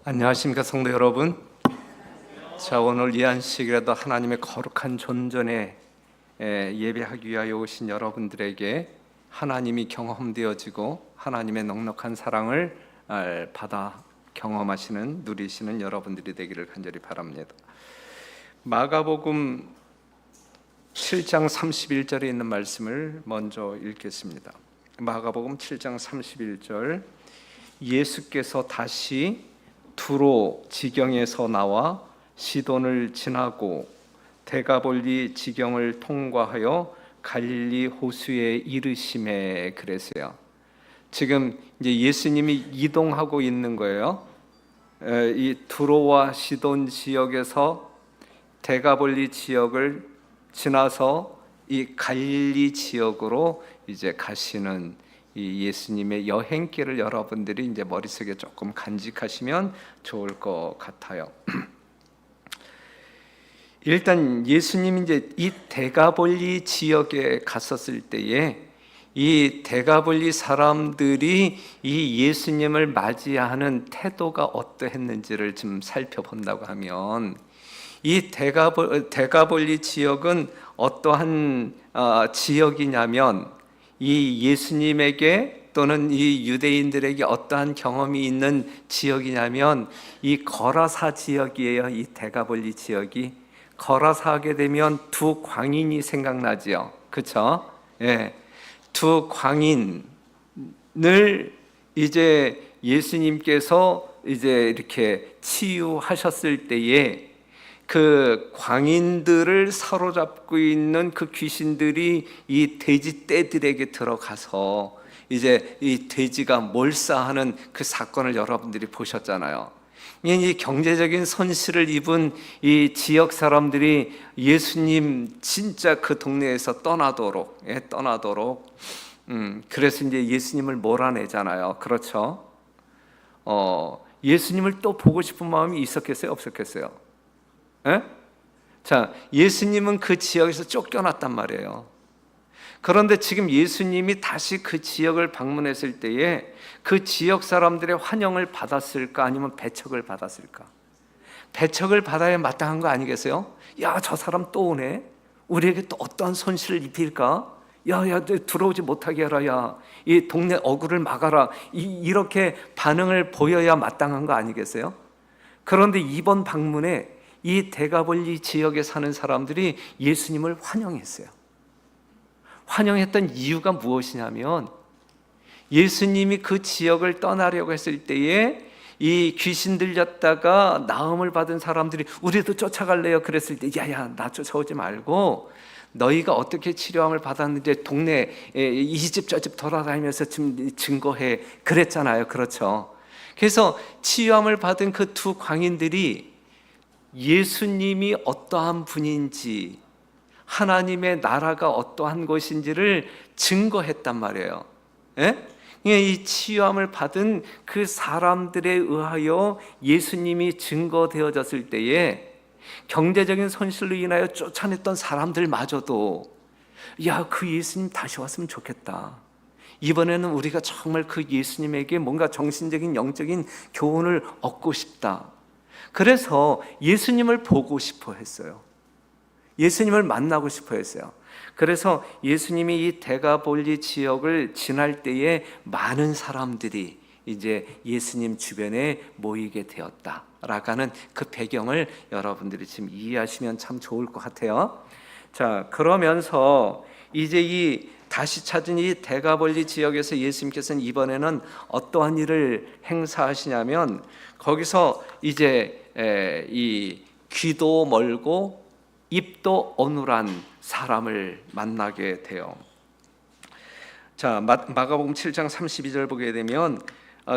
안녕하십니까 성도 여러분. 자, 오늘 이 안식이라도 하나님의 거룩한 존전에 예배하기 위하여 오신 여러분들에게 하나님이 경험되어지고 하나님의 넉넉한 사랑을 받아 경험하시는, 누리시는 여러분들이 되기를 간절히 바랍니다. 마가복음 7장 31절에 있는 말씀을 먼저 읽겠습니다. 마가복음 7장 31절, 예수께서 다시 두로 지경에서 나와 시돈을 지나고 데가볼리 지경을 통과하여 갈릴리 호수에 이르심에, 그랬어요. 지금 이제 예수님이 이동하고 있는 거예요. 이 두로와 시돈 지역에서 데가볼리 지역을 지나서 이 갈릴리 지역으로 이제 가시는 이 예수님의 여행길을 여러분들이 이제 머릿속에 조금 간직하시면 좋을 것 같아요. 일단 예수님이 이제 이 데가볼리 지역에 갔었을 때에 이 데가볼리 사람들이 이 예수님을 맞이하는 태도가 어떠했는지를 좀 살펴본다고 하면, 이 데가볼리 지역은 어떠한 지역이냐면, 이 예수님에게 또는 이 유대인들에게 어떠한 경험이 있는 지역이냐면 이 거라사 지역이에요. 이 데가볼리 지역이. 거라사 하게 되면 두 광인이 생각나지요. 그렇죠? 예. 두 광인을 이제 예수님께서 이제 이렇게 치유하셨을 때에 그 광인들을 사로잡고 있는 그 귀신들이 이 돼지 떼들에게 들어가서 이제 이 돼지가 몰사하는 그 사건을 여러분들이 보셨잖아요. 이 경제적인 손실을 입은 이 지역 사람들이 예수님 진짜 그 동네에서 떠나도록 그래서 이제 예수님을 몰아내잖아요. 그렇죠? 예수님을 또 보고 싶은 마음이 있었겠어요? 없었겠어요? 에? 자, 예수님은 그 지역에서 쫓겨났단 말이에요. 그런데 지금 예수님이 다시 그 지역을 방문했을 때에 그 지역 사람들의 환영을 받았을까, 아니면 배척을 받았을까? 배척을 받아야 마땅한 거 아니겠어요? 야, 저 사람 또 오네. 우리에게 또 어떠한 손실을 입힐까? 야, 들어오지 못하게 하라. 야, 이 동네 어구를 막아라. 이렇게 반응을 보여야 마땅한 거 아니겠어요? 그런데 이번 방문에 이 데가볼리 지역에 사는 사람들이 예수님을 환영했어요. 환영했던 이유가 무엇이냐면, 예수님이 그 지역을 떠나려고 했을 때에 이 귀신 들렸다가 나음을 받은 사람들이 우리도 쫓아갈래요 그랬을 때, 야야, 나 쫓아오지 말고 너희가 어떻게 치료함을 받았는지 동네 이 집 저 집 돌아다니면서 좀 증거해, 그랬잖아요. 그렇죠? 그래서 치유함을 받은 그 두 광인들이 예수님이 어떠한 분인지, 하나님의 나라가 어떠한 것인지를 증거했단 말이에요. 예? 이 치유함을 받은 그 사람들에 의하여 예수님이 증거되어졌을 때에 경제적인 손실로 인하여 쫓아냈던 사람들마저도, 야, 그 예수님 다시 왔으면 좋겠다. 이번에는 우리가 정말 그 예수님에게 뭔가 정신적인 영적인 교훈을 얻고 싶다. 그래서 예수님을 보고 싶어 했어요. 예수님을 만나고 싶어 했어요. 그래서 예수님이 이 데가볼리 지역을 지날 때에 많은 사람들이 이제 예수님 주변에 모이게 되었다라고 하는 그 배경을 여러분들이 지금 이해하시면 참 좋을 것 같아요. 자, 그러면서 이제 이 다시 찾은 이 데가볼리 지역에서 예수님께서는 이번에는 어떠한 일을 행사하시냐면, 거기서 이제 이 귀도 멀고 입도 어눌한 사람을 만나게 돼요. 자, 마가복음 7장 32절 보게 되면,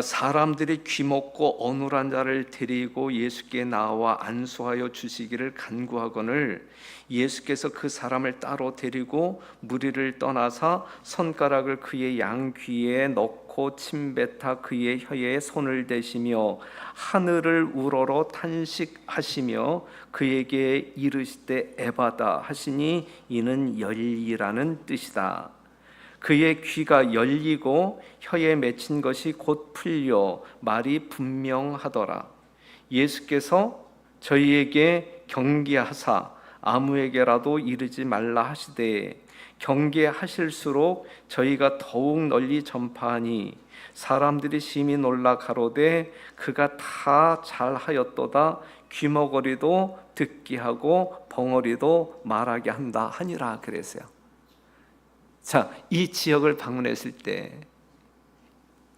사람들이 귀먹고 어눌한 자를 데리고 예수께 나와 안수하여 주시기를 간구하거늘 예수께서 그 사람을 따로 데리고 무리를 떠나사 손가락을 그의 양귀에 넣고 침뱉어 그의 혀에 손을 대시며 하늘을 우러러 탄식하시며 그에게 이르시되 에바다 하시니 이는 열리라는 뜻이다. 그의 귀가 열리고 혀에 맺힌 것이 곧 풀려 말이 분명하더라. 예수께서 저희에게 경계하사 아무에게라도 이르지 말라 하시되 경계하실수록 저희가 더욱 널리 전파하니 사람들이 심히 놀라 가로되 그가 다 잘하였도다 귀머거리도 듣게 하고 벙어리도 말하게 한다 하니라 그랬어요. 자, 이 지역을 방문했을 때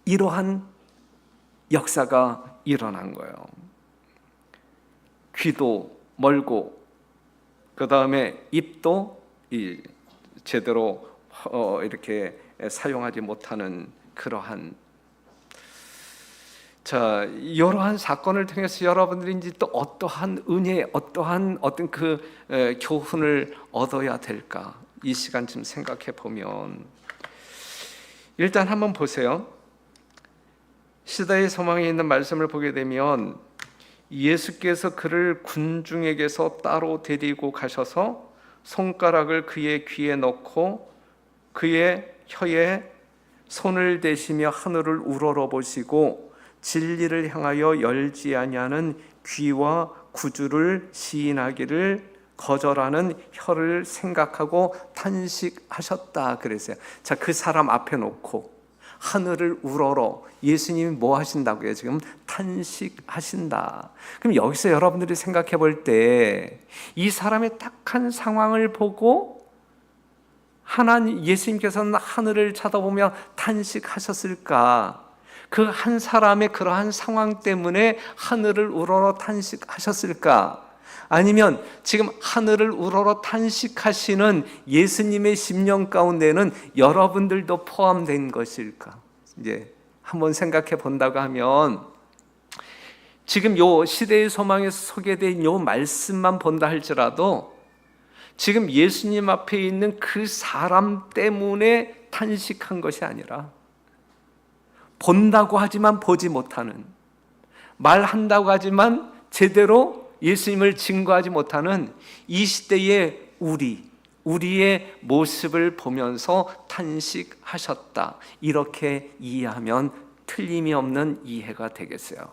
이러한 역사가 일어난 거예요. 귀도 멀고 그 다음에 입도 제대로 이렇게 사용하지 못하는 그러한 자, 이러한 사건을 통해서 여러분들이 이제 또 어떠한 은혜, 어떠한 어떤 그 교훈을 얻어야 될까? 이 시간 좀 생각해 보면 일단 한번 보세요. 시대의 소망에 있는 말씀을 보게 되면 예수께서 그를 군중에게서 따로 데리고 가셔서 손가락을 그의 귀에 넣고 그의 혀에 손을 대시며 하늘을 우러러 보시고 진리를 향하여 열지 아니하는 귀와 구주를 시인하기를 거절하는 혀를 생각하고 탄식하셨다 그랬어요. 자, 그 사람 앞에 놓고 하늘을 우러러 예수님이 뭐 하신다고요? 지금 탄식하신다. 그럼 여기서 여러분들이 생각해 볼 때 이 사람의 딱한 상황을 보고 하나님 예수님께서는 하늘을 쳐다보며 탄식하셨을까? 그 한 사람의 그러한 상황 때문에 하늘을 우러러 탄식하셨을까? 아니면 지금 하늘을 우러러 탄식하시는 예수님의 심령 가운데는 여러분들도 포함된 것일까? 이제 한번 생각해 본다고 하면 지금 요 시대의 소망에서 소개된 요 말씀만 본다 할지라도 지금 예수님 앞에 있는 그 사람 때문에 탄식한 것이 아니라 본다고 하지만 보지 못하는, 말한다고 하지만 제대로 예수님을 증거하지 못하는 이 시대의 우리의 모습을 보면서 탄식하셨다. 이렇게 이해하면 틀림이 없는 이해가 되겠어요.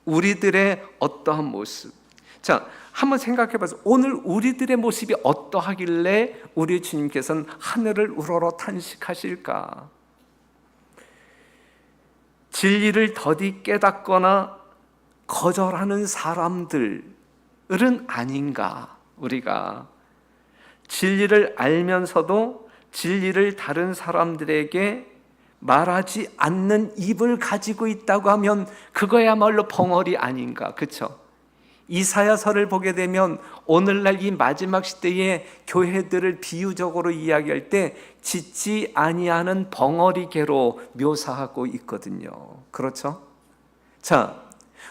우리들의 어떠한 모습. 자, 한번 생각해 봐서 오늘 우리들의 모습이 어떠하길래 우리 주님께서는 하늘을 우러러 탄식하실까? 진리를 더디 깨닫거나 거절하는 사람들은 아닌가? 우리가 진리를 알면서도 진리를 다른 사람들에게 말하지 않는 입을 가지고 있다고 하면 그거야말로 벙어리 아닌가? 그렇죠? 이사야서를 보게 되면 오늘날 이 마지막 시대의 교회들을 비유적으로 이야기할 때 짖지 아니하는 벙어리개로 묘사하고 있거든요. 그렇죠? 자,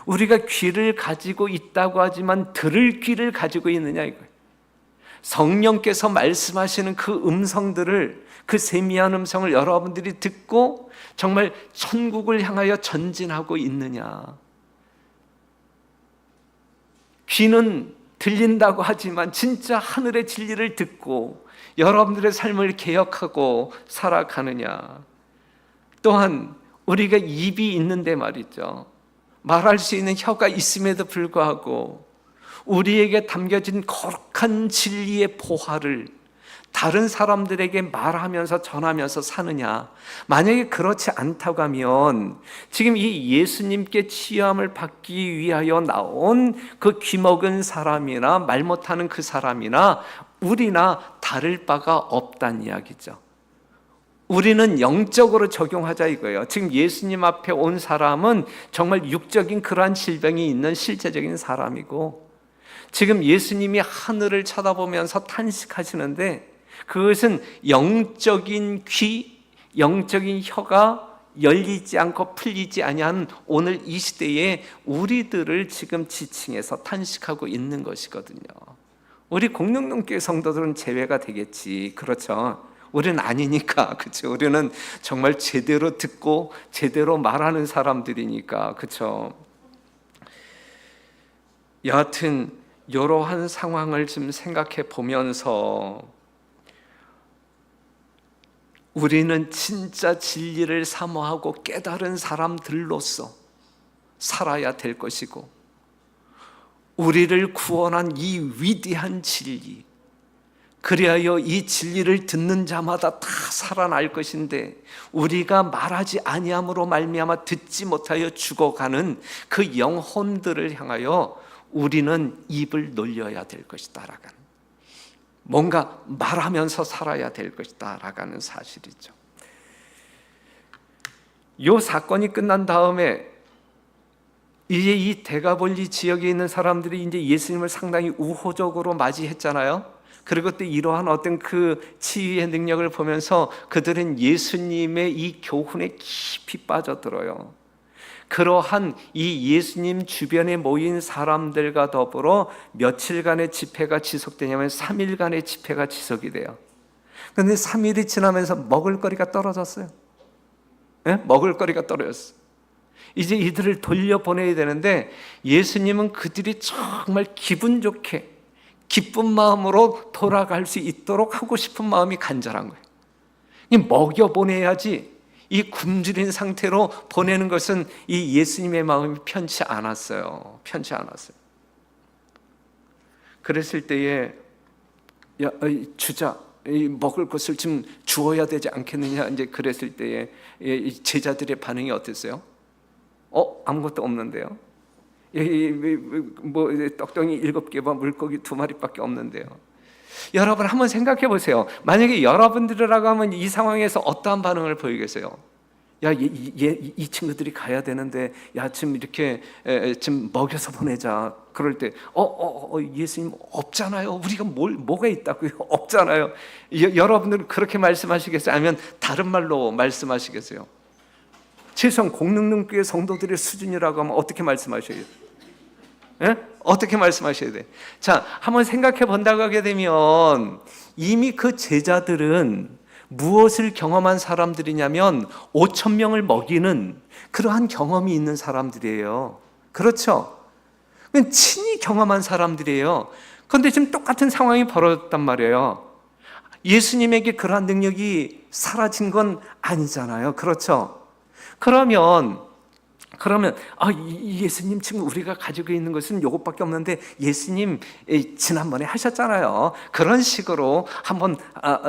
우리가 귀를 가지고 있다고 하지만 들을 귀를 가지고 있느냐 이거예요. 성령께서 말씀하시는 그 음성들을, 그 세미한 음성을 여러분들이 듣고 정말 천국을 향하여 전진하고 있느냐. 귀는 들린다고 하지만 진짜 하늘의 진리를 듣고 여러분들의 삶을 개혁하고 살아가느냐. 또한 우리가 입이 있는데 말이죠, 말할 수 있는 혀가 있음에도 불구하고 우리에게 담겨진 거룩한 진리의 보화를 다른 사람들에게 말하면서 전하면서 사느냐. 만약에 그렇지 않다고 하면 지금 이 예수님께 치유함을 받기 위하여 나온 그 귀먹은 사람이나 말 못하는 그 사람이나 우리나 다를 바가 없다는 이야기죠. 우리는 영적으로 적용하자 이거예요. 지금 예수님 앞에 온 사람은 정말 육적인 그러한 질병이 있는 실제적인 사람이고, 지금 예수님이 하늘을 쳐다보면서 탄식하시는데 그것은 영적인 귀, 영적인 혀가 열리지 않고 풀리지 아니한 오늘 이 시대에 우리들을 지금 지칭해서 탄식하고 있는 것이거든요. 우리 공동교회 성도들은 제외가 되겠지. 그렇죠? 우리는 아니니까. 그렇죠? 우리는 정말 제대로 듣고 제대로 말하는 사람들이니까. 그렇죠? 여하튼 이러한 상황을 좀 생각해 보면서 우리는 진짜 진리를 사모하고 깨달은 사람들로서 살아야 될 것이고, 우리를 구원한 이 위대한 진리, 그리하여 이 진리를 듣는 자마다 다 살아날 것인데, 우리가 말하지 아니함으로 말미암아 듣지 못하여 죽어가는 그 영혼들을 향하여 우리는 입을 놀려야 될 것이다 라는, 뭔가 말하면서 살아야 될 것이다 라는 사실이죠. 이 사건이 끝난 다음에 이제 이 데가볼리 지역에 있는 사람들이 이제 예수님을 상당히 우호적으로 맞이했잖아요. 그리고 또 이러한 어떤 그 치유의 능력을 보면서 그들은 예수님의 이 교훈에 깊이 빠져들어요. 그러한 이 예수님 주변에 모인 사람들과 더불어 며칠간의 집회가 지속되냐면 3일간의 집회가 지속이 돼요. 그런데 3일이 지나면서 먹을거리가 떨어졌어요. 네? 먹을거리가 떨어졌어요. 이제 이들을 돌려보내야 되는데, 예수님은 그들이 정말 기분 좋게 기쁜 마음으로 돌아갈 수 있도록 하고 싶은 마음이 간절한 거예요. 먹여보내야지, 이 굶주린 상태로 보내는 것은 이 예수님의 마음이 편치 않았어요. 편치 않았어요. 그랬을 때에 주자, 먹을 것을 좀 주어야 되지 않겠느냐, 이제 그랬을 때에 제자들의 반응이 어땠어요? 아무것도 없는데요. 뭐 떡덩이 7개와 물고기 2마리밖에 없는데요. 여러분 한번 생각해 보세요. 만약에 여러분들이라고 하면 이 상황에서 어떠한 반응을 보이겠어요? 이 친구들이 가야 되는데, 지금 이렇게 좀 먹여서 보내자. 그럴 때, 예수님 없잖아요. 우리가 뭐가 있다고요? 없잖아요. 여러분들은 그렇게 말씀하시겠어요? 아니면 다른 말로 말씀하시겠어요? 최소한 공능능교회 성도들의 수준이라고 하면 어떻게 말씀하셔야 돼요? 예? 어떻게 말씀하셔야 돼? 자, 한번 생각해 본다고 하게 되면 이미 그 제자들은 무엇을 경험한 사람들이냐면 5,000명을 먹이는 그러한 경험이 있는 사람들이에요. 그렇죠? 친히 경험한 사람들이에요. 그런데 지금 똑같은 상황이 벌어졌단 말이에요. 예수님에게 그러한 능력이 사라진 건 아니잖아요. 그렇죠? 그러면 예수님 지금 우리가 가지고 있는 것은 이것밖에 없는데, 예수님 지난번에 하셨잖아요. 그런 식으로 한번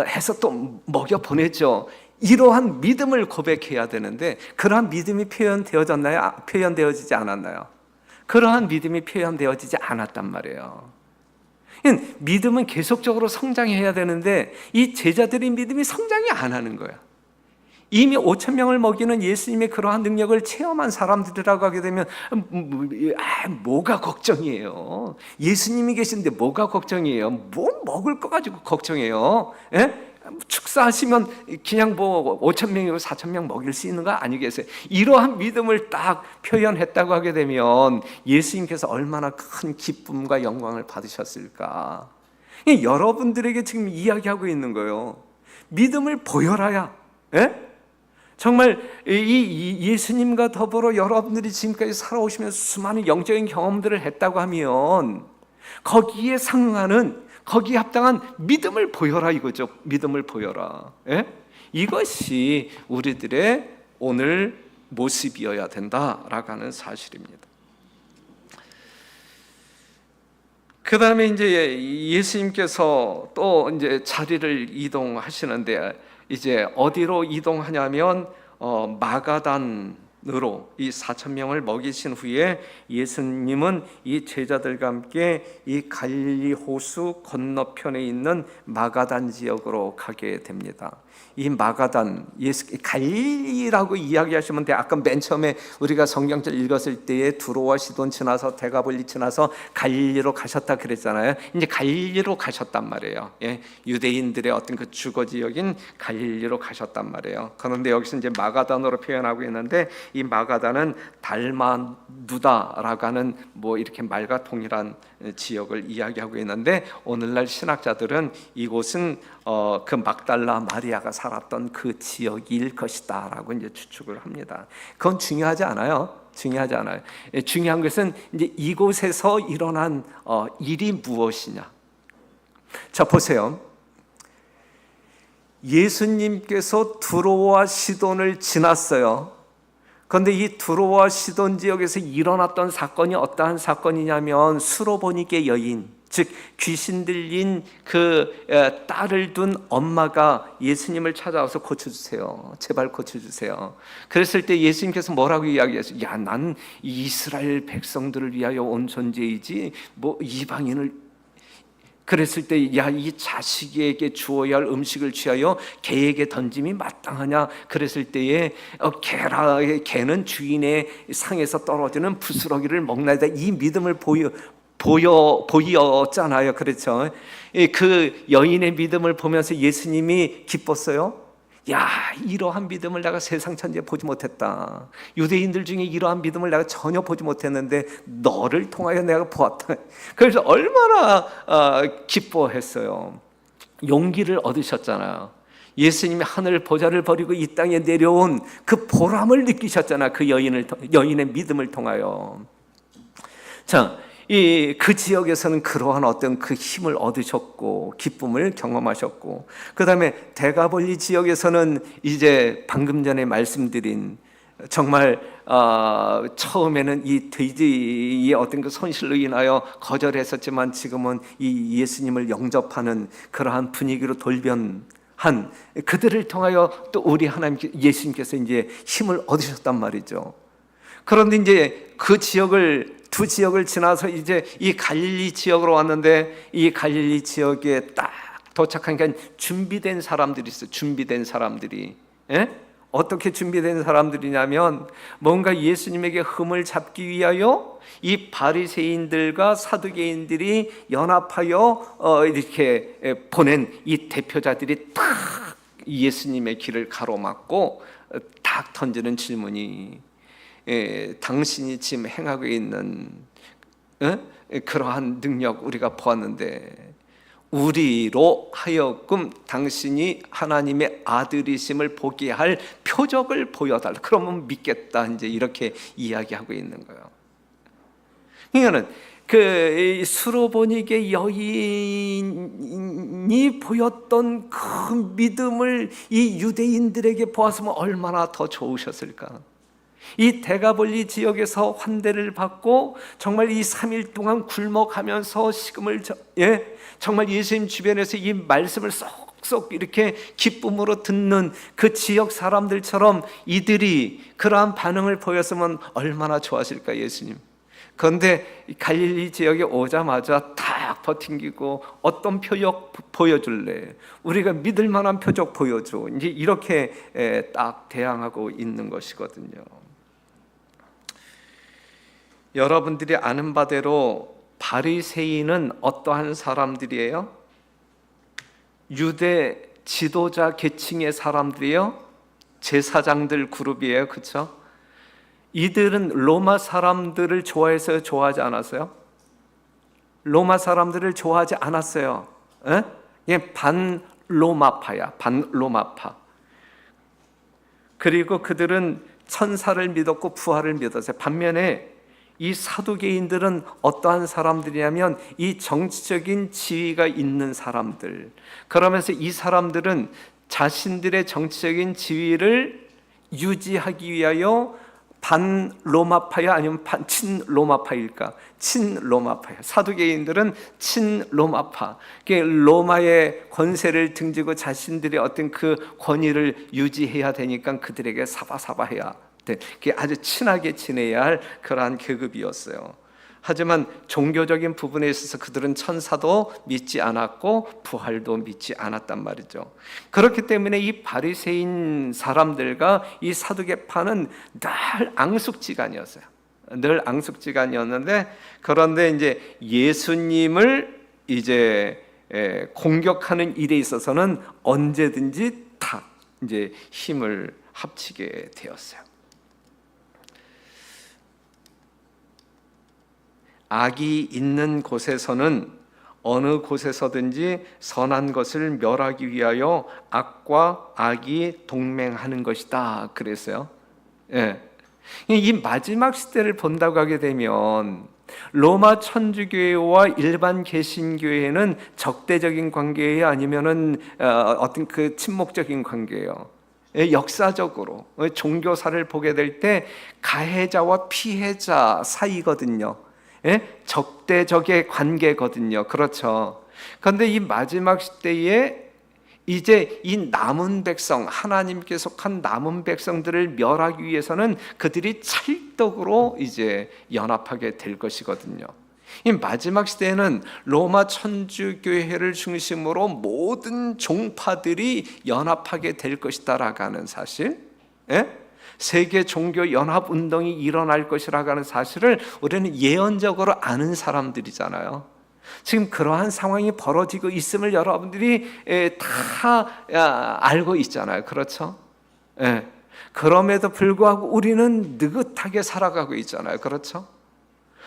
해서 또 먹여 보내죠. 이러한 믿음을 고백해야 되는데, 그러한 믿음이 표현되어졌나요? 표현되어지지 않았나요? 그러한 믿음이 표현되어지지 않았단 말이에요. 믿음은 계속적으로 성장해야 되는데 이 제자들의 믿음이 성장이 안 하는 거예요. 이미 5,000명을 먹이는 예수님의 그러한 능력을 체험한 사람들이라고 하게 되면 뭐가 걱정이에요? 예수님이 계신데 뭐가 걱정이에요? 뭐 먹을 거 가지고 걱정해요? 축사하시면 그냥 5,000명이고 4,000명 먹일 수 있는 거 아니겠어요? 이러한 믿음을 딱 표현했다고 하게 되면 예수님께서 얼마나 큰 기쁨과 영광을 받으셨을까? 여러분들에게 지금 이야기하고 있는 거예요. 믿음을 보여라야. 정말 이 예수님과 더불어 여러분들이 지금까지 살아오시면서 수많은 영적인 경험들을 했다고 하면 거기에 상응하는, 거기에 합당한 믿음을 보여라 이거죠. 믿음을 보여라. 이것이 우리들의 오늘 모습이어야 된다라고 하는 사실입니다. 그 다음에 이제 예수님께서 또 이제 자리를 이동하시는데, 이제 어디로 이동하냐면 마가단으로 이 4,000명을 먹이신 후에 예수님은 이 제자들과 함께 이 갈릴리 호수 건너편에 있는 마가단 지역으로 가게 됩니다. 이 마가단, 갈릴리라고 이야기하시면 돼. 아까 맨 처음에 우리가 성경절 읽었을 때에 두로와 시돈 지나서 데가볼리 지나서 갈릴리로 가셨다 그랬잖아요. 이제 갈릴리로 가셨단 말이에요. 유대인들의 어떤 그 주거 지역인 갈릴리로 가셨단 말이에요. 그런데 여기서 이제 마가단으로 표현하고 있는데, 이 마가단은 달마누다라고 하는 이렇게 말과 동일한 지역을 이야기하고 있는데, 오늘날 신학자들은 이곳은 그 막달라 마리아가 살았던 그 지역일 것이다라고 이제 추측을 합니다. 그건 중요하지 않아요. 중요하지 않아요. 중요한 것은 이제 이곳에서 일어난 일이 무엇이냐. 자, 보세요. 예수님께서 두로와 시돈을 지났어요. 그런데 이 두로와 시돈 지역에서 일어났던 사건이 어떠한 사건이냐면 수로보니게 여인, 즉 귀신 들린 그 딸을 둔 엄마가 예수님을 찾아와서 고쳐주세요, 제발 고쳐주세요. 그랬을 때 예수님께서 뭐라고 이야기하세요? 야, 난 이스라엘 백성들을 위하여 온 존재이지 뭐 이방인을. 그랬을 때 야, 이 자식에게 주어야 할 음식을 취하여 개에게 던짐이 마땅하냐? 그랬을 때에 개는 주인의 상에서 떨어지는 부스러기를 먹나이다. 이 믿음을 보였잖아요. 그렇죠? 그 여인의 믿음을 보면서 예수님이 기뻤어요. 야, 이러한 믿음을 내가 세상 천지에 보지 못했다. 유대인들 중에 이러한 믿음을 내가 전혀 보지 못했는데 너를 통하여 내가 보았다. 그래서 얼마나 기뻐했어요. 용기를 얻으셨잖아요. 예수님이 하늘 보좌를 버리고 이 땅에 내려온 그 보람을 느끼셨잖아요. 그 여인의 믿음을 통하여. 자, 그 지역에서는 그러한 어떤 그 힘을 얻으셨고 기쁨을 경험하셨고, 그 다음에 대가볼리 지역에서는 이제 방금 전에 말씀드린 정말 처음에는 이 돼지의 어떤 그 손실로 인하여 거절했었지만 지금은 이 예수님을 영접하는 그러한 분위기로 돌변한 그들을 통하여 또 우리 하나님께 예수님께서 이제 힘을 얻으셨단 말이죠. 그런데 이제 그 두 지역을 지나서 이제 이 갈릴리 지역으로 왔는데, 이 갈릴리 지역에 딱 도착하니까 준비된 사람들이 있어요. 준비된 사람들이. 예? 어떻게 준비된 사람들이냐면 뭔가 예수님에게 흠을 잡기 위하여 이 바리새인들과 사두개인들이 연합하여 이렇게 보낸 이 대표자들이 딱 예수님의 길을 가로막고 딱 던지는 질문이, 당신이 지금 행하고 있는 그러한 능력 우리가 보았는데 우리로 하여금 당신이 하나님의 아들이심을 보게 할 표적을 보여달라. 그러면 믿겠다. 이제 이렇게 이야기하고 있는 거예요. 그러니까는 그 수로보니게 여인이 보였던 그 믿음을 이 유대인들에게 보았으면 얼마나 더 좋으셨을까. 이 대가볼리 지역에서 환대를 받고 정말 이 3일 동안 굴먹하면서 식음을 정말 예수님 주변에서 이 말씀을 쏙쏙 이렇게 기쁨으로 듣는 그 지역 사람들처럼 이들이 그러한 반응을 보였으면 얼마나 좋았을까 예수님. 그런데 갈릴리 지역에 오자마자 딱 버팅기고 어떤 표적 보여줄래? 우리가 믿을 만한 표적 보여줘. 이제 이렇게 딱 대항하고 있는 것이거든요. 여러분들이 아는 바대로 바리새인은 어떠한 사람들이에요? 유대 지도자 계층의 사람들이에요. 제사장들 그룹이에요. 그렇죠? 이들은 로마 사람들을 좋아해서요, 좋아하지 않았어요? 로마 사람들을 좋아하지 않았어요. 그냥 반로마파야. 반로마파. 그리고 그들은 천사를 믿었고 부활을 믿었어요. 반면에 이 사두개인들은 어떠한 사람들이냐면 이 정치적인 지위가 있는 사람들. 그러면서 이 사람들은 자신들의 정치적인 지위를 유지하기 위하여 반로마파야 아니면 친로마파일까? 친로마파야. 사두개인들은 친로마파. 로마의 권세를 등지고 자신들의 어떤 그 권위를 유지해야 되니까 그들에게 사바사바해야 돼. 아주 친하게 지내야 할 그러한 계급이었어요. 하지만 종교적인 부분에 있어서 그들은 천사도 믿지 않았고 부활도 믿지 않았단 말이죠. 그렇기 때문에 이 바리새인 사람들과 이 사두개파는 늘 앙숙지간이었어요. 늘 앙숙지간이었는데, 그런데 이제 예수님을 이제 공격하는 일에 있어서는 언제든지 다 이제 힘을 합치게 되었어요. 악이 있는 곳에서는 어느 곳에서든지 선한 것을 멸하기 위하여 악과 악이 동맹하는 것이다 그랬어요. 이 마지막 시대를 본다고 하게 되면 로마 천주교회와 일반 개신교회는 적대적인 관계예요, 아니면은 어떤 그 친목적인 관계예요? 역사적으로 종교사를 보게 될 때 가해자와 피해자 사이거든요. 적대적의 관계거든요. 그렇죠. 그런데 이 마지막 시대에 이제 이 남은 백성, 하나님께 속한 남은 백성들을 멸하기 위해서는 그들이 찰떡으로 이제 연합하게 될 것이거든요. 이 마지막 시대에는 로마 천주교회를 중심으로 모든 종파들이 연합하게 될 것이다라고 하는 사실, 세계 종교 연합 운동이 일어날 것이라고 하는 사실을 우리는 예언적으로 아는 사람들이잖아요. 지금 그러한 상황이 벌어지고 있음을 여러분들이 다 알고 있잖아요. 그렇죠? 그럼에도 불구하고 우리는 느긋하게 살아가고 있잖아요. 그렇죠?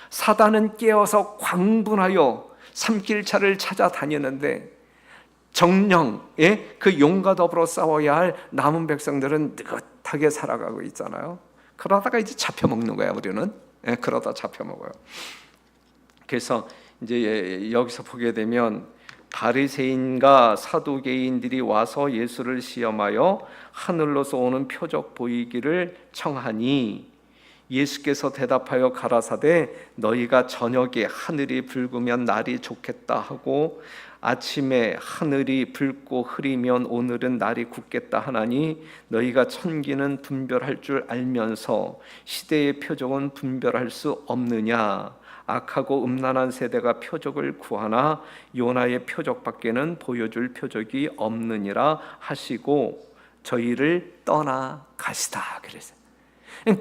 사단은 깨어서 광분하여 산길차를 찾아다니는데 정령 그 용과 더불어 싸워야 할 남은 백성들은 느긋하게 살아가고 있잖아요. 그러다가 이제 잡혀먹는 거야. 우리는 그러다 잡혀먹어요. 그래서 이제 여기서 보게 되면 바리새인과 사두개인들이 와서 예수를 시험하여 하늘로서 오는 표적 보이기를 청하니 예수께서 대답하여 가라사대 너희가 저녁에 하늘이 붉으면 날이 좋겠다 하고 아침에 하늘이 붉고 흐리면 오늘은 날이 굳겠다 하나니 너희가 천기는 분별할 줄 알면서 시대의 표적은 분별할 수 없느냐. 악하고 음란한 세대가 표적을 구하나 요나의 표적밖에는 보여줄 표적이 없느니라 하시고 저희를 떠나 가시다 그랬어요.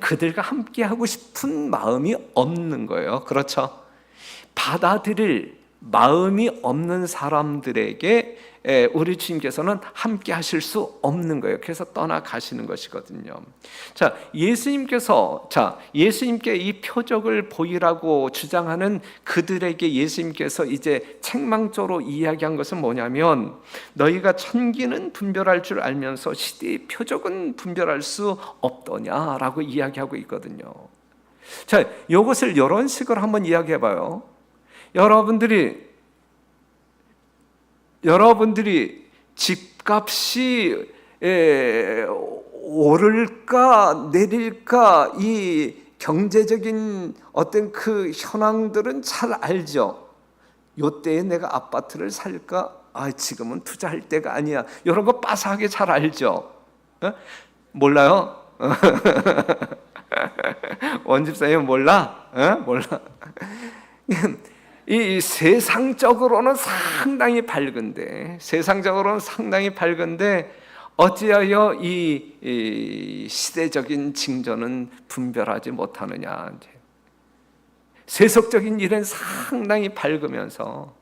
그들과 함께하고 싶은 마음이 없는 거예요. 그렇죠? 받아들일 마음이 없는 사람들에게 우리 주님께서는 함께 하실 수 없는 거예요. 그래서 떠나가시는 것이거든요. 예수님께 이 표적을 보이라고 주장하는 그들에게 예수님께서 이제 책망조로 이야기한 것은 뭐냐면 너희가 천기는 분별할 줄 알면서 시대의 표적은 분별할 수 없더냐라고 이야기하고 있거든요. 이것을 이런 식으로 한번 이야기해 봐요. 여러분들이 집값이 오를까 내릴까 이 경제적인 어떤 그 현황들은 잘 알죠. 요때에 내가 아파트를 살까? 지금은 투자할 때가 아니야. 이런 거 빠삭하게 잘 알죠. 몰라요? 원집사님 몰라? 몰라. 이 세상적으로는 상당히 밝은데 어찌하여 이 시대적인 징조는 분별하지 못하느냐. 세속적인 일은 상당히 밝으면서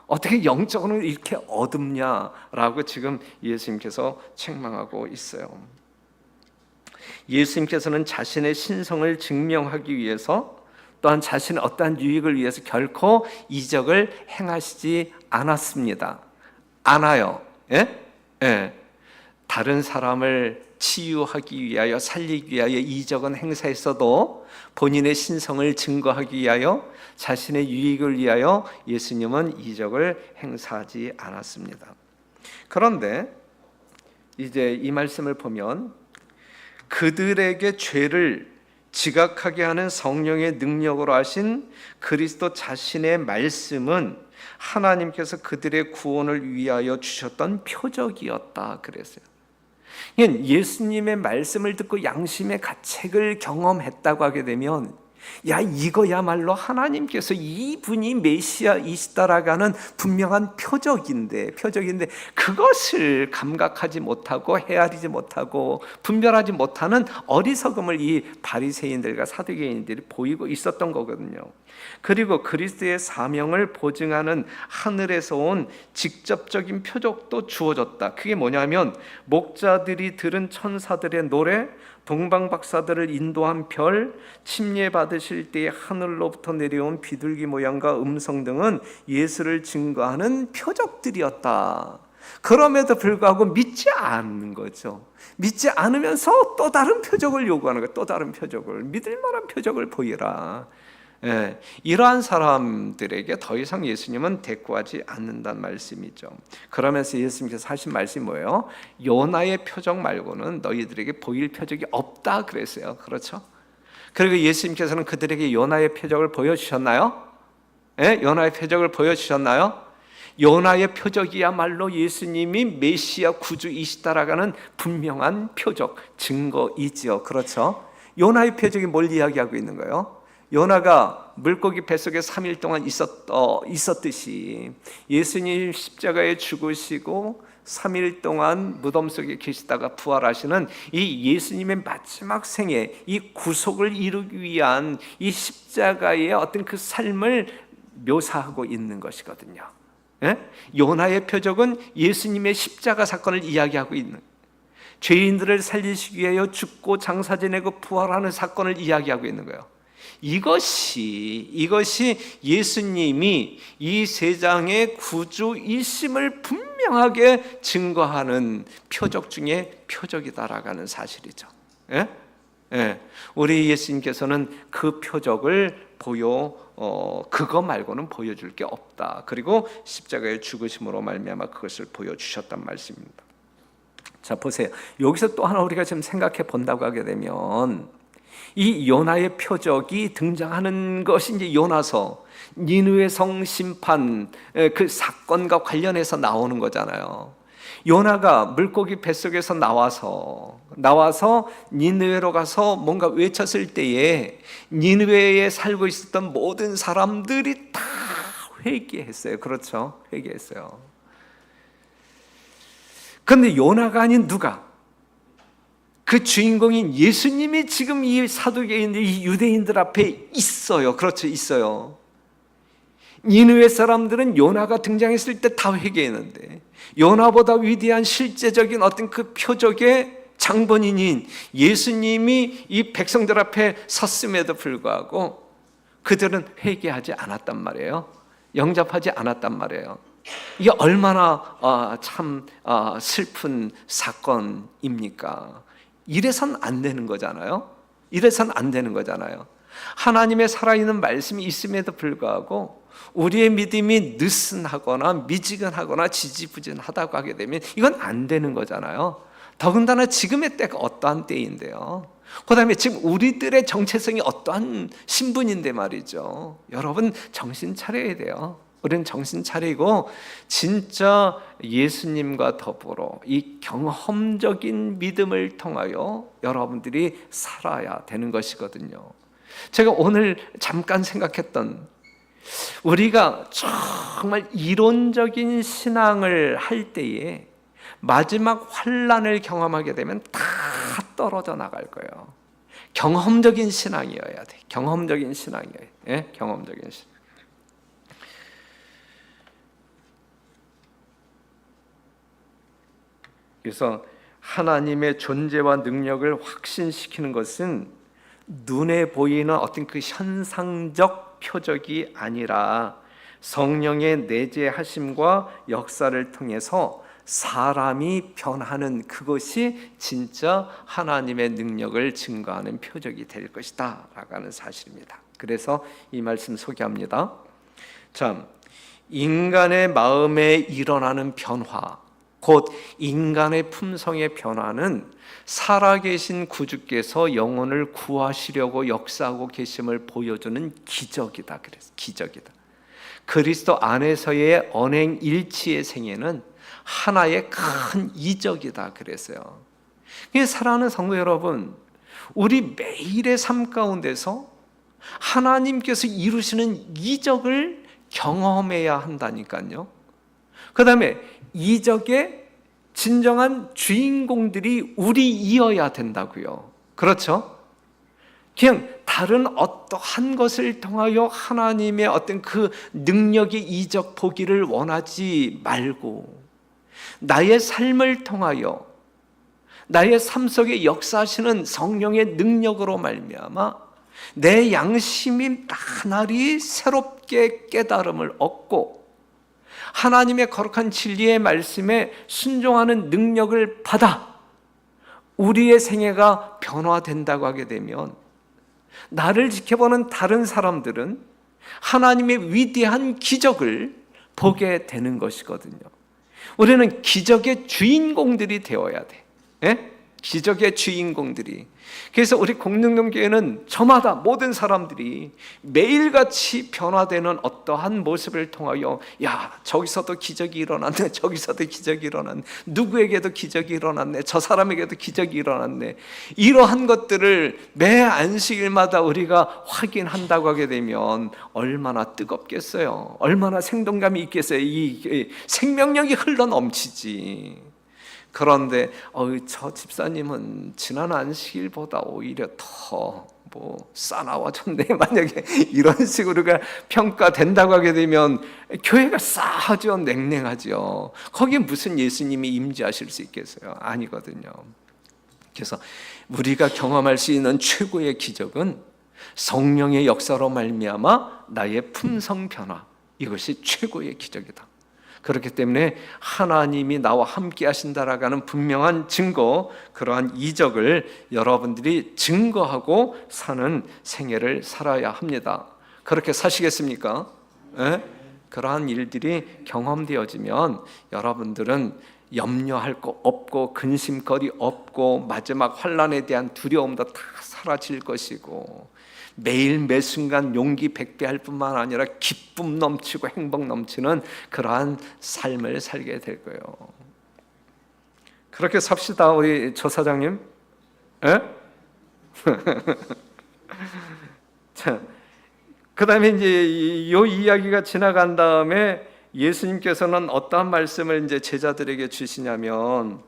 어떻게 영적으로는 이렇게 어둡냐라고 지금 예수님께서 책망하고 있어요. 예수님께서는 자신의 신성을 증명하기 위해서 또한 자신의 어떠한 유익을 위해서 결코 이적을 행하시지 않았습니다. 않아요. 다른 사람을 치유하기 위하여 살리기 위하여 이적은 행사했어도 본인의 신성을 증거하기 위하여 자신의 유익을 위하여 예수님은 이적을 행사하지 않았습니다. 그런데 이제 이 말씀을 보면 그들에게 죄를 지각하게 하는 성령의 능력으로 하신 그리스도 자신의 말씀은 하나님께서 그들의 구원을 위하여 주셨던 표적이었다 그랬어요. 예수님의 말씀을 듣고 양심의 가책을 경험했다고 하게 되면 이거야말로 하나님께서 이분이 메시아이시다라고 하는 분명한 표적인데 그것을 감각하지 못하고 헤아리지 못하고 분별하지 못하는 어리석음을 이 바리새인들과 사두개인들이 보이고 있었던 거거든요. 그리고 그리스도의 사명을 보증하는 하늘에서 온 직접적인 표적도 주어졌다. 그게 뭐냐면 목자들이 들은 천사들의 노래, 동방박사들을 인도한 별, 침례받으실 때에 하늘로부터 내려온 비둘기 모양과 음성 등은 예수를 증거하는 표적들이었다. 그럼에도 불구하고 믿지 않는 거죠. 믿지 않으면서 또 다른 표적을 요구하는 거예요. 또 다른 표적을, 믿을 만한 표적을 보이라. 이러한 사람들에게 더 이상 예수님은 대꾸하지 않는다는 말씀이죠. 그러면서 예수님께서 하신 말씀이 뭐예요? 요나의 표적 말고는 너희들에게 보일 표적이 없다 그랬어요. 그렇죠? 그리고 예수님께서는 그들에게 요나의 표적을 보여주셨나요? 요나의 표적을 보여주셨나요? 요나의 표적이야말로 예수님이 메시아 구주이시다라는 분명한 표적, 증거이지요. 그렇죠? 요나의 표적이 뭘 이야기하고 있는 거예요? 요나가 물고기 뱃속에 3일 동안 있었듯이 예수님 십자가에 죽으시고 3일 동안 무덤 속에 계시다가 부활하시는 이 예수님의 마지막 생애, 이 구속을 이루기 위한 이 십자가의 어떤 그 삶을 묘사하고 있는 것이거든요. 요나의 표적은 예수님의 십자가 사건을 이야기하고 있는, 죄인들을 살리시기 위하여 죽고 장사 지내고 부활하는 사건을 이야기하고 있는 거예요. 이것이 예수님이 이 세상의 구주이심을 분명하게 증거하는 표적 중에 표적이다라는 사실이죠. 우리 예수님께서는 그 표적을 그거 말고는 보여줄 게 없다. 그리고 십자가의 죽으심으로 말미암아 그것을 보여주셨단 말씀입니다. 자, 보세요. 여기서 또 하나 우리가 지금 생각해 본다고 하게 되면 이 요나의 표적이 등장하는 것이 이제 요나서 니느웨 성 심판 그 사건과 관련해서 나오는 거잖아요. 요나가 물고기 뱃속에서 나와서 니느웨로 가서 뭔가 외쳤을 때에 니느웨에 살고 있었던 모든 사람들이 다 회개했어요. 그렇죠? 회개했어요. 그런데 요나가 아닌 누가? 그 주인공인 예수님이 지금 이 사두개인들, 이 유대인들 앞에 있어요. 그렇죠, 있어요. 니느웨 사람들은 요나가 등장했을 때 다 회개했는데 요나보다 위대한 실제적인 어떤 그 표적의 장본인인 예수님이 이 백성들 앞에 섰음에도 불구하고 그들은 회개하지 않았단 말이에요. 영접하지 않았단 말이에요. 이게 얼마나 참 슬픈 사건입니까? 이래선 안 되는 거잖아요. 이래선 안 되는 거잖아요. 하나님의 살아있는 말씀이 있음에도 불구하고 우리의 믿음이 느슨하거나 미지근하거나 지지부진하다고 하게 되면 이건 안 되는 거잖아요. 더군다나 지금의 때가 어떠한 때인데요. 그 다음에 지금 우리들의 정체성이 어떠한 신분인데 말이죠. 여러분 정신 차려야 돼요. 우리는 정신 차리고 진짜 예수님과 더불어 이 경험적인 믿음을 통하여 여러분들이 살아야 되는 것이거든요. 제가 오늘 잠깐 생각했던, 우리가 정말 이론적인 신앙을 할 때에 마지막 환난을 경험하게 되면 다 떨어져 나갈 거예요. 경험적인 신앙이어야 돼. 경험적인 신앙이어야 돼. 경험적인 신앙. 그래서 하나님의 존재와 능력을 확신시키는 것은 눈에 보이는 어떤 그 현상적 표적이 아니라 성령의 내재하심과 역사를 통해서 사람이 변하는, 그것이 진짜 하나님의 능력을 증거하는 표적이 될 것이다 라는 사실입니다. 그래서 이 말씀 소개합니다. 참, 인간의 마음에 일어나는 변화, 곧 인간의 품성의 변화는 살아계신 구주께서 영혼을 구하시려고 역사하고 계심을 보여주는 기적이다. 그래서 기적이다. 그리스도 안에서의 언행 일치의 생애는 하나의 큰 이적이다. 그랬어요. 사랑하는 성도 여러분, 우리 매일의 삶 가운데서 하나님께서 이루시는 이적을 경험해야 한다니까요. 그 다음에 이적의 진정한 주인공들이 우리이어야 된다고요. 그렇죠? 그냥 다른 어떠한 것을 통하여 하나님의 어떤 그 능력의 이적 보기를 원하지 말고 나의 삶을 통하여 나의 삶 속에 역사하시는 성령의 능력으로 말미암아 내 양심이 나날이 새롭게 깨달음을 얻고 하나님의 거룩한 진리의 말씀에 순종하는 능력을 받아 우리의 생애가 변화된다고 하게 되면 나를 지켜보는 다른 사람들은 하나님의 위대한 기적을 보게 되는 것이거든요. 우리는 기적의 주인공들이 되어야 돼. 예? 기적의 주인공들이. 그래서 우리 공능동교회는 저마다 모든 사람들이 매일같이 변화되는 어떠한 모습을 통하여 야, 저기서도 기적이 일어났네, 저기서도 기적이 일어났네, 누구에게도 기적이 일어났네, 저 사람에게도 기적이 일어났네, 이러한 것들을 매 안식일마다 우리가 확인한다고 하게 되면 얼마나 뜨겁겠어요. 얼마나 생동감이 있겠어요. 이 생명력이 흘러넘치지. 그런데 저 집사님은 지난 안식일보다 오히려 더 싸나워졌네, 만약에 이런 식으로가 평가된다고 하게 되면 교회가 싸하죠, 냉랭하죠. 거기에 무슨 예수님이 임재하실 수 있겠어요? 아니거든요. 그래서 우리가 경험할 수 있는 최고의 기적은 성령의 역사로 말미암아 나의 품성 변화, 이것이 최고의 기적이다. 그렇기 때문에 하나님이 나와 함께 하신다라고 하는 분명한 증거, 그러한 이적을 여러분들이 증거하고 사는 생애를 살아야 합니다. 그렇게 사시겠습니까? 네? 그러한 일들이 경험되어지면 여러분들은 염려할 거 없고 근심거리 없고 마지막 환난에 대한 두려움도 다 사라질 것이고 매일 매 순간 용기 백배할 뿐만 아니라 기쁨 넘치고 행복 넘치는 그러한 삶을 살게 될 거예요. 그렇게 삽시다, 우리 조 사장님. 예? 자, 그다음에 이제 이 이야기가 지나간 다음에 예수님께서는 어떠한 말씀을 이제 제자들에게 주시냐면,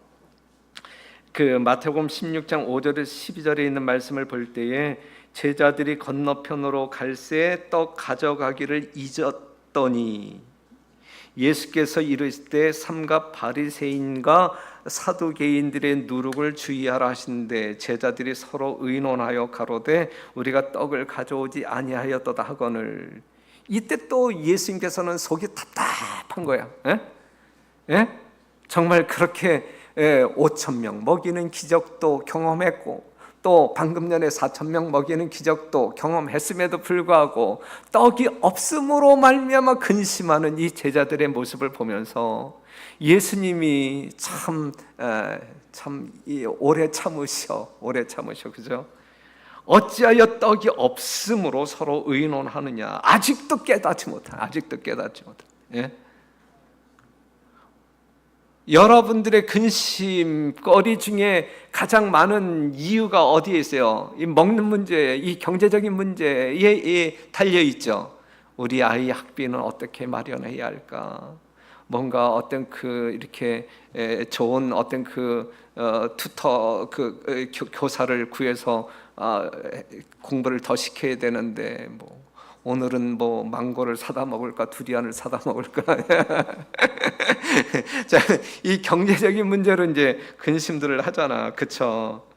그 마태복음 16장 5절에서 12절에 있는 말씀을 볼 때에 제자들이 건너편으로 갈새 떡 가져가기를 잊었더니 예수께서 이르시되 삼가 바리새인과 사두개인들의 누룩을 주의하라 하신대 제자들이 서로 의논하여 가로되 우리가 떡을 가져오지 아니하였도다 하거늘. 이때 또 예수님께서는 속이 답답한 거야. 예? 예? 정말 그렇게 5,000명 먹이는 기적도 경험했고 또 방금 전에 4,000명 먹이는 기적도 경험했음에도 불구하고 떡이 없음으로 말미암아 근심하는 이 제자들의 모습을 보면서 예수님이 참 오래 참으셔, 그죠? 어찌하여 떡이 없음으로 서로 의논하느냐? 아직도 깨닫지 못한. 예? 여러분들의 근심거리 중에 가장 많은 이유가 어디에 있어요? 이 먹는 문제, 이 경제적인 문제에 달려 있죠. 우리 아이 학비는 어떻게 마련해야 할까? 뭔가 어떤 이렇게 좋은 어떤 튜터 교사를 구해서 공부를 더 시켜야 되는데 오늘은 망고를 사다 먹을까 두리안을 사다 먹을까. 자, 이 경제적인 문제로 이제 근심들을 하잖아, 그렇죠?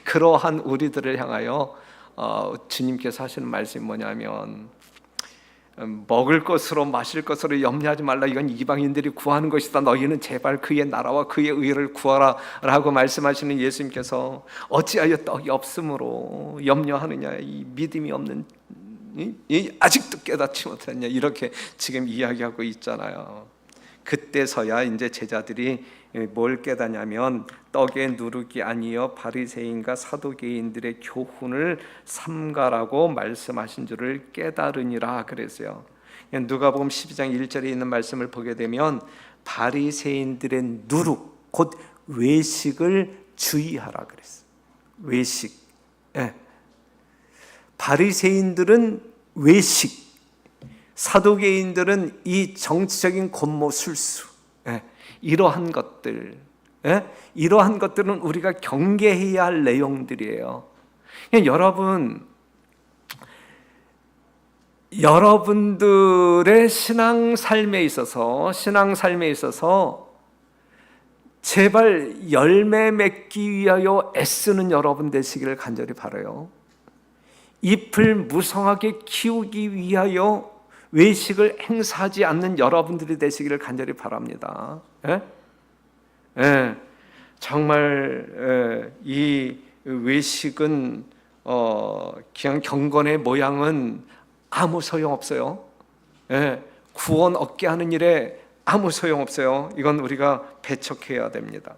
그러한 우리들을 향하여 주님께서 하시는 말씀이 뭐냐면 먹을 것으로 마실 것으로 염려하지 말라. 이건 이방인들이 구하는 것이다. 너희는 제발 그의 나라와 그의 의를 구하라 라고 말씀하시는 예수님께서 어찌하여 떡이 없음으로 염려하느냐, 이 믿음이 없는 아직도 깨닫지 못했냐, 이렇게 지금 이야기하고 있잖아요. 그때서야 이제 제자들이 뭘 깨닫냐면 떡의 누룩이 아니여 바리새인과 사두개인들의 교훈을 삼가라고 말씀하신 줄을 깨달으니라 그랬어요. 누가복음 12장 1절에 있는 말씀을 보게 되면 바리새인들의 누룩, 곧 외식을 주의하라 그랬어요. 외식. 예. 바리새인들은 외식, 사두개인들은 이 정치적인 권모술수, 이러한 것들, 이러한 것들은 우리가 경계해야 할 내용들이에요. 여러분들의 신앙 삶에 있어서 제발 열매 맺기 위하여 애쓰는 여러분 되시기를 간절히 바라요. 잎을 무성하게 키우기 위하여 외식을 행사하지 않는 여러분들이 되시기를 간절히 바랍니다. 정말 이 외식은 그냥 경건의 모양은 아무 소용없어요. 예, 구원 얻게 하는 일에 아무 소용없어요. 이건 우리가 배척해야 됩니다.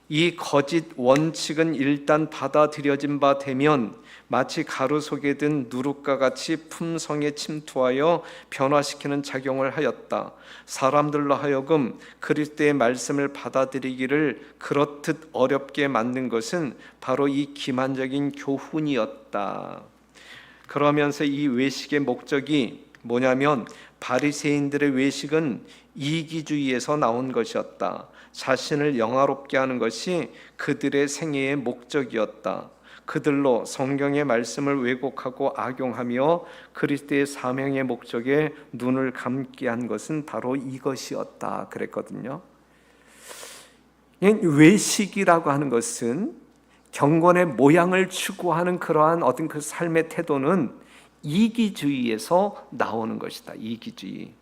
이 거짓 원칙은 일단 받아들여진 바 되면 마치 가루 속에 든 누룩과 같이 품성에 침투하여 변화시키는 작용을 하였다. 사람들로 하여금 그리스도의 말씀을 받아들이기를 그렇듯 어렵게 만든 것은 바로 이 기만적인 교훈이었다. 그러면서 이 외식의 목적이 뭐냐면 바리새인들의 외식은 이기주의에서 나온 것이었다. 자신을 영화롭게 하는 것이 그들의 생애의 목적이었다. 그들로 성경의 말씀을 왜곡하고 악용하며 그리스도의 사명의 목적에 눈을 감게 한 것은 바로 이것이었다 그랬거든요. 외식이라고 하는 것은 경건의 모양을 추구하는 그러한 어떤 그 삶의 태도는 이기주의에서 나오는 것이다. 이기주의.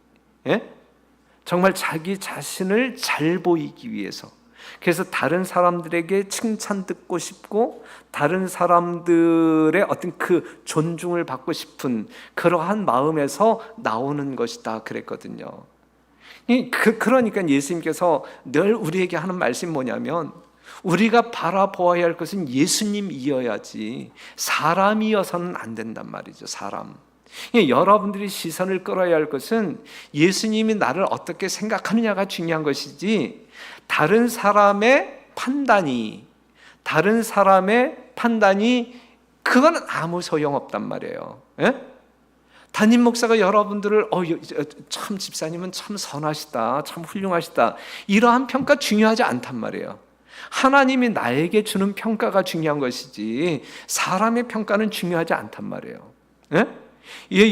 예? 정말 자기 자신을 잘 보이기 위해서, 그래서 다른 사람들에게 칭찬 듣고 싶고 다른 사람들의 어떤 그 존중을 받고 싶은 그러한 마음에서 나오는 것이다 그랬거든요. 그러니까 예수님께서 늘 우리에게 하는 말씀이 뭐냐면 우리가 바라보아야 할 것은 예수님이어야지 사람이어서는 안 된단 말이죠. 사람. 여러분들이 시선을 끌어야 할 것은 예수님이 나를 어떻게 생각하느냐가 중요한 것이지 다른 사람의 판단이 그거는 아무 소용없단 말이에요. 예? 담임 목사가 여러분들을 참 집사님은 참 선하시다, 참 훌륭하시다, 이러한 평가 중요하지 않단 말이에요. 하나님이 나에게 주는 평가가 중요한 것이지 사람의 평가는 중요하지 않단 말이에요. 예?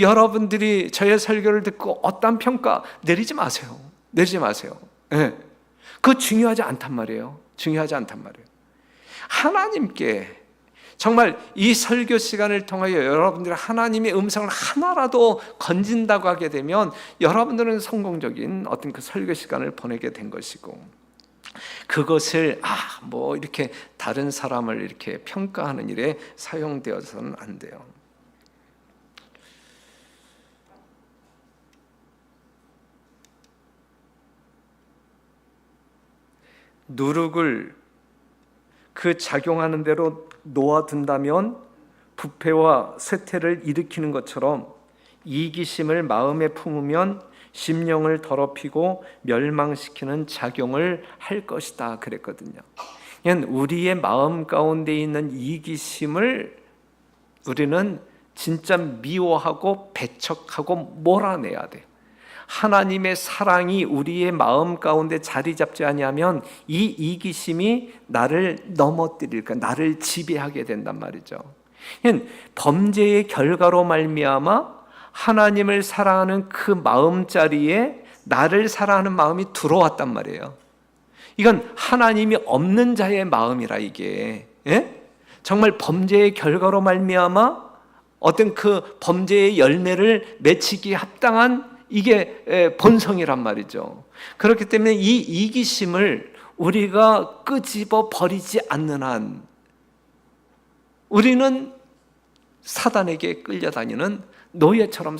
여러분들이 저의 설교를 듣고 어떤 평가 내리지 마세요. 예. 그거 중요하지 않단 말이에요. 하나님께 정말 이 설교 시간을 통하여 여러분들이 하나님의 음성을 하나라도 건진다고 하게 되면 여러분들은 성공적인 어떤 그 설교 시간을 보내게 된 것이고, 그것을 이렇게 다른 사람을 이렇게 평가하는 일에 사용되어서는 안 돼요. 누룩을 그 작용하는 대로 놓아둔다면 부패와 쇠퇴를 일으키는 것처럼 이기심을 마음에 품으면 심령을 더럽히고 멸망시키는 작용을 할 것이다 그랬거든요. 우리의 마음 가운데 있는 이기심을 우리는 진짜 미워하고 배척하고 몰아내야 돼요. 하나님의 사랑이 우리의 마음 가운데 자리 잡지 아니하면 이 이기심이 나를 넘어뜨릴까, 나를 지배하게 된단 말이죠. 범죄의 결과로 말미암아 하나님을 사랑하는 그 마음자리에 나를 사랑하는 마음이 들어왔단 말이에요. 이건 하나님이 없는 자의 마음이라 이게. 예? 정말 범죄의 결과로 말미암아 어떤 그 범죄의 열매를 맺히기에 합당한 이게 본성이란 말이죠. 그렇기 때문에 이 이기심을 우리가 끄집어 버리지 않는 한 우리는 사단에게 끌려다니는 노예처럼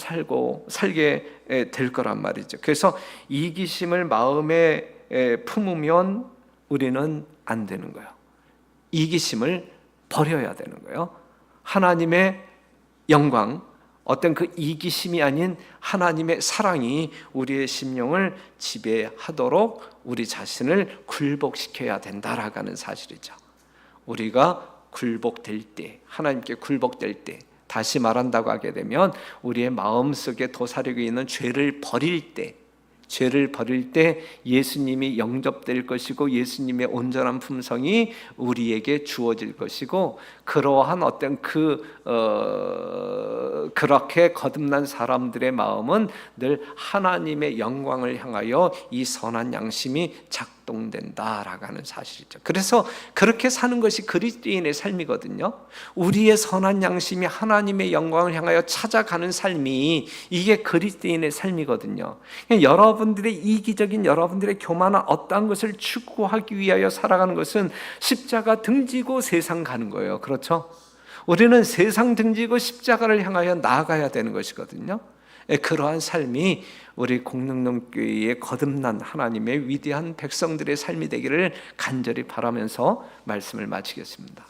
살게 될 거란 말이죠. 그래서 이기심을 마음에 품으면 우리는 안 되는 거예요. 이기심을 버려야 되는 거예요. 하나님의 영광, 어떤 그 이기심이 아닌 하나님의 사랑이 우리의 심령을 지배하도록 우리 자신을 굴복시켜야 된다라고 하는 사실이죠. 우리가 굴복될 때, 하나님께 굴복될 때, 다시 말한다고 하게 되면 우리의 마음속에 도사리고 있는 죄를 버릴 때 예수님이 영접될 것이고 예수님의 온전한 품성이 우리에게 주어질 것이고, 그러한 어떤 그렇게 거듭난 사람들의 마음은 늘 하나님의 영광을 향하여 이 선한 양심이 작동된다라고 하는 사실이죠. 그래서 그렇게 사는 것이 그리스도인의 삶이거든요. 우리의 선한 양심이 하나님의 영광을 향하여 찾아가는 삶이 이게 그리스도인의 삶이거든요. 여러분들의 이기적인 여러분들의 교만한 어떠한 것을 추구하기 위하여 살아가는 것은 십자가 등지고 세상 가는 거예요. 그렇죠? 우리는 세상 등지고 십자가를 향하여 나아가야 되는 것이거든요. 그러한 삶이 우리 공릉동교회의 거듭난 하나님의 위대한 백성들의 삶이 되기를 간절히 바라면서 말씀을 마치겠습니다.